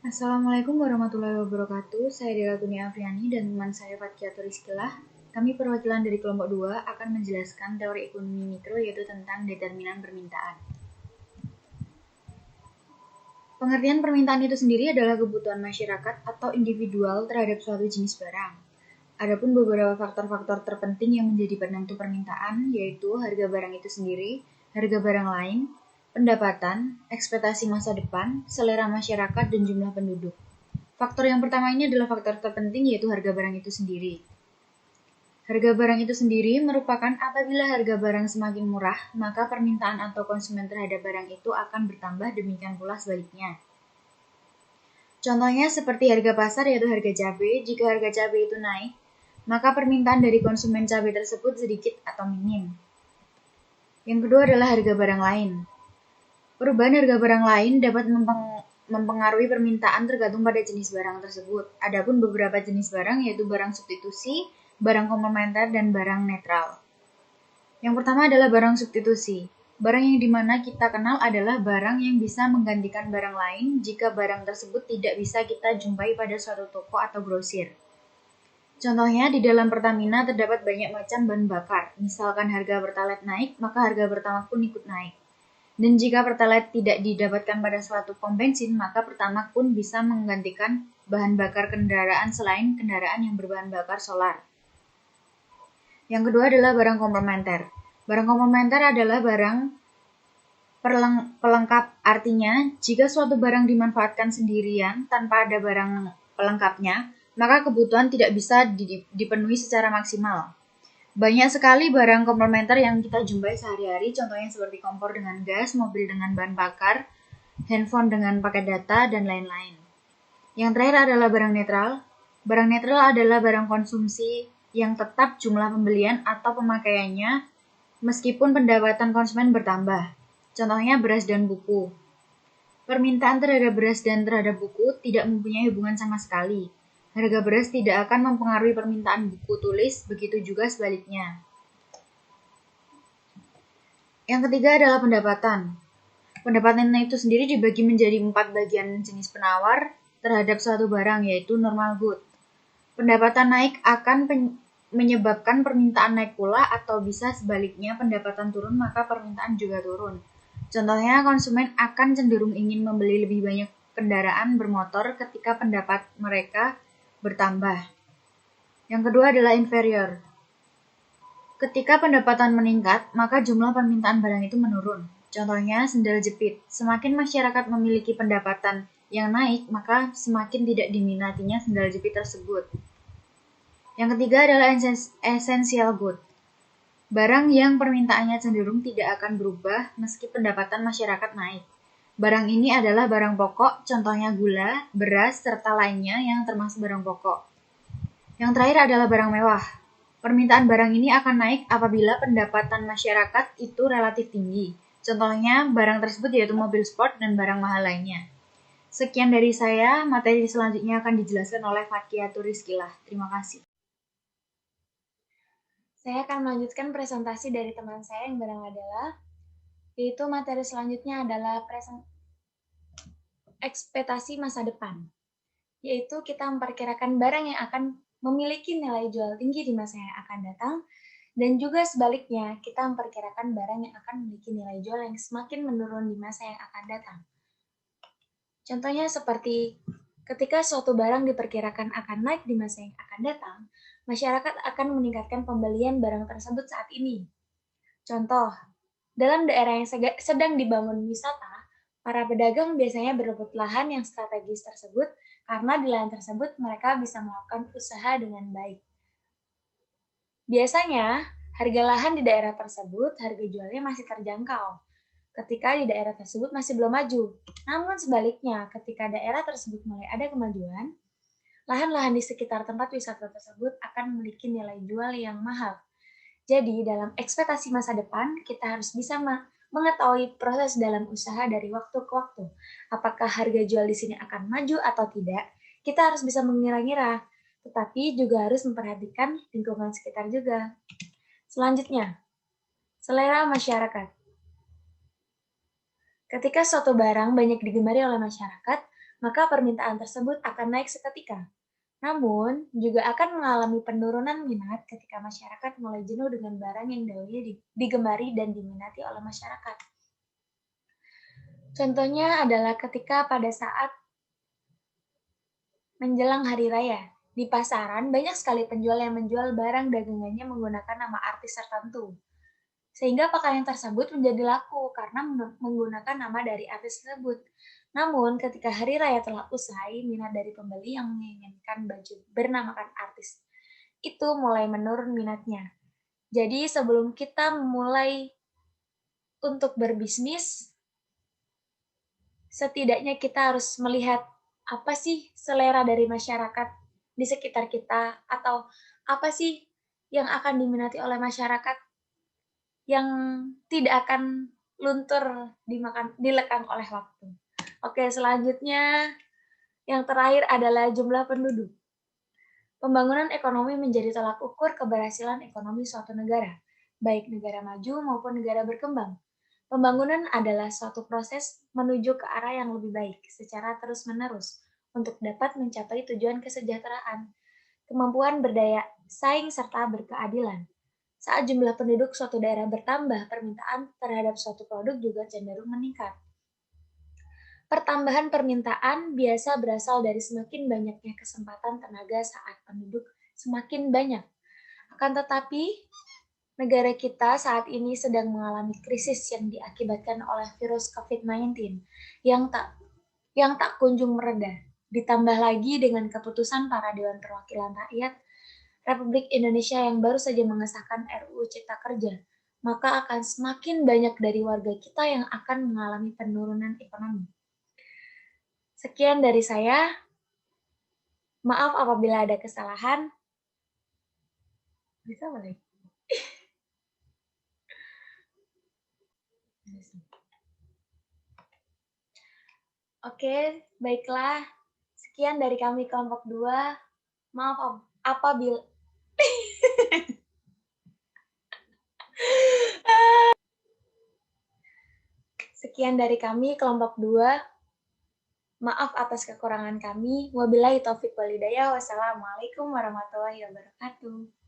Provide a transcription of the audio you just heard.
Assalamualaikum warahmatullahi wabarakatuh. Saya Dela Tunia Afriani dan teman saya Fatkia Turiskilah. Kami perwakilan dari kelompok 2 akan menjelaskan teori ekonomi mikro yaitu tentang determinan permintaan. Pengertian permintaan itu sendiri adalah kebutuhan masyarakat atau individual terhadap suatu jenis barang. Adapun beberapa faktor-faktor terpenting yang menjadi penentu permintaan yaitu harga barang itu sendiri, harga barang lain, pendapatan, ekspektasi masa depan, selera masyarakat, dan jumlah penduduk. Faktor yang pertama ini adalah faktor terpenting yaitu harga barang itu sendiri. Harga barang itu sendiri merupakan apabila harga barang semakin murah, maka permintaan atau konsumen terhadap barang itu akan bertambah, demikian pula sebaliknya. Contohnya seperti harga pasar yaitu harga cabai, jika harga cabai itu naik, maka permintaan dari konsumen cabai tersebut sedikit atau minim. Yang kedua adalah harga barang lain. Perubahan harga barang lain dapat mempengaruhi permintaan tergantung pada jenis barang tersebut. Adapun beberapa jenis barang yaitu barang substitusi, barang komplementer, dan barang netral. Yang pertama adalah barang substitusi. Barang yang dimana kita kenal adalah barang yang bisa menggantikan barang lain jika barang tersebut tidak bisa kita jumpai pada suatu toko atau grosir. Contohnya, di dalam Pertamina terdapat banyak macam bahan bakar. Misalkan harga Pertalite naik, maka harga Pertamax pun ikut naik. Dan jika Pertalite tidak didapatkan pada suatu pom bensin, maka Pertamax pun bisa menggantikan bahan bakar kendaraan selain kendaraan yang berbahan bakar solar. Yang kedua adalah barang komplementer. Barang komplementer adalah barang pelengkap, artinya jika suatu barang dimanfaatkan sendirian tanpa ada barang pelengkapnya, maka kebutuhan tidak bisa dipenuhi secara maksimal. Banyak sekali barang komplementer yang kita jumpai sehari-hari, contohnya seperti kompor dengan gas, mobil dengan bahan bakar, handphone dengan paket data, dan lain-lain. Yang terakhir adalah barang netral. Barang netral adalah barang konsumsi yang tetap jumlah pembelian atau pemakaiannya meskipun pendapatan konsumen bertambah. Contohnya beras dan buku. Permintaan terhadap beras dan terhadap buku tidak mempunyai hubungan sama sekali. Harga beras tidak akan mempengaruhi permintaan buku tulis, begitu juga sebaliknya. Yang ketiga adalah pendapatan. Pendapatan itu sendiri dibagi menjadi 4 bagian jenis penawar terhadap suatu barang, yaitu normal good. Pendapatan naik akan menyebabkan permintaan naik pula, atau bisa sebaliknya pendapatan turun maka permintaan juga turun. Contohnya, konsumen akan cenderung ingin membeli lebih banyak kendaraan bermotor ketika pendapat mereka bertambah. Yang kedua adalah inferior. Ketika pendapatan meningkat, maka jumlah permintaan barang itu menurun. Contohnya, sendal jepit. Semakin masyarakat memiliki pendapatan yang naik, maka semakin tidak diminatinya sendal jepit tersebut. Yang ketiga adalah essential good. Barang yang permintaannya cenderung tidak akan berubah meski pendapatan masyarakat naik. Barang ini adalah barang pokok, contohnya gula, beras, serta lainnya yang termasuk barang pokok. Yang terakhir adalah barang mewah. Permintaan barang ini akan naik apabila pendapatan masyarakat itu relatif tinggi. Contohnya, barang tersebut yaitu mobil sport dan barang mahal lainnya. Sekian dari saya, materi selanjutnya akan dijelaskan oleh Fatkia Turiskilah. Terima kasih. Saya akan melanjutkan presentasi dari teman saya yang barang adalah, yaitu materi selanjutnya adalah ekspektasi masa depan, yaitu kita memperkirakan barang yang akan memiliki nilai jual tinggi di masa yang akan datang, dan juga sebaliknya, kita memperkirakan barang yang akan memiliki nilai jual yang semakin menurun di masa yang akan datang. Contohnya seperti ketika suatu barang diperkirakan akan naik di masa yang akan datang, masyarakat akan meningkatkan pembelian barang tersebut saat ini. Contoh, dalam daerah yang sedang dibangun wisata, para pedagang biasanya berebut lahan yang strategis tersebut karena di lahan tersebut mereka bisa melakukan usaha dengan baik. Biasanya, harga lahan di daerah tersebut harga jualnya masih terjangkau ketika di daerah tersebut masih belum maju. Namun sebaliknya, ketika daerah tersebut mulai ada kemajuan, lahan-lahan di sekitar tempat wisata tersebut akan memiliki nilai jual yang mahal. Jadi, dalam ekspektasi masa depan, kita harus bisa mengetahui proses dalam usaha dari waktu ke waktu. Apakah harga jual di sini akan maju atau tidak? Kita harus bisa mengira-ngira, tetapi juga harus memperhatikan lingkungan sekitar juga. Selanjutnya, selera masyarakat. Ketika suatu barang banyak digemari oleh masyarakat, maka permintaan tersebut akan naik seketika. Namun, juga akan mengalami penurunan minat ketika masyarakat mulai jenuh dengan barang yang dahulunya digemari dan diminati oleh masyarakat. Contohnya adalah ketika pada saat menjelang hari raya. Di pasaran, banyak sekali penjual yang menjual barang dagangannya menggunakan nama artis tertentu. Sehingga pakaian tersebut menjadi laku karena menggunakan nama dari artis tersebut. Namun, ketika hari raya telah usai, minat dari pembeli yang menginginkan baju bernamakan artis itu mulai menurun minatnya. Jadi, sebelum kita mulai untuk berbisnis, setidaknya kita harus melihat apa sih selera dari masyarakat di sekitar kita, atau apa sih yang akan diminati oleh masyarakat yang tidak akan luntur dilekang oleh waktu. Oke, selanjutnya yang terakhir adalah jumlah penduduk. Pembangunan ekonomi menjadi tolak ukur keberhasilan ekonomi suatu negara, baik negara maju maupun negara berkembang. Pembangunan adalah suatu proses menuju ke arah yang lebih baik secara terus-menerus untuk dapat mencapai tujuan kesejahteraan, kemampuan berdaya saing, serta berkeadilan. Saat jumlah penduduk suatu daerah bertambah, permintaan terhadap suatu produk juga cenderung meningkat. Pertambahan permintaan biasa berasal dari semakin banyaknya kesempatan tenaga saat penduduk semakin banyak. Akan tetapi, negara kita saat ini sedang mengalami krisis yang diakibatkan oleh virus COVID-19 yang tak kunjung mereda. Ditambah lagi dengan keputusan para Dewan Perwakilan Rakyat Republik Indonesia yang baru saja mengesahkan RUU Cipta Kerja, maka akan semakin banyak dari warga kita yang akan mengalami penurunan ekonomi. Sekian dari saya. Maaf apabila ada kesalahan. Bisa boleh? Oke, baiklah. Sekian dari kami kelompok 2. Maaf apabila Sekian dari kami kelompok 2. Maaf atas kekurangan kami. Wabillahi taufik wal hidayah. Wassalamualaikum warahmatullahi wabarakatuh.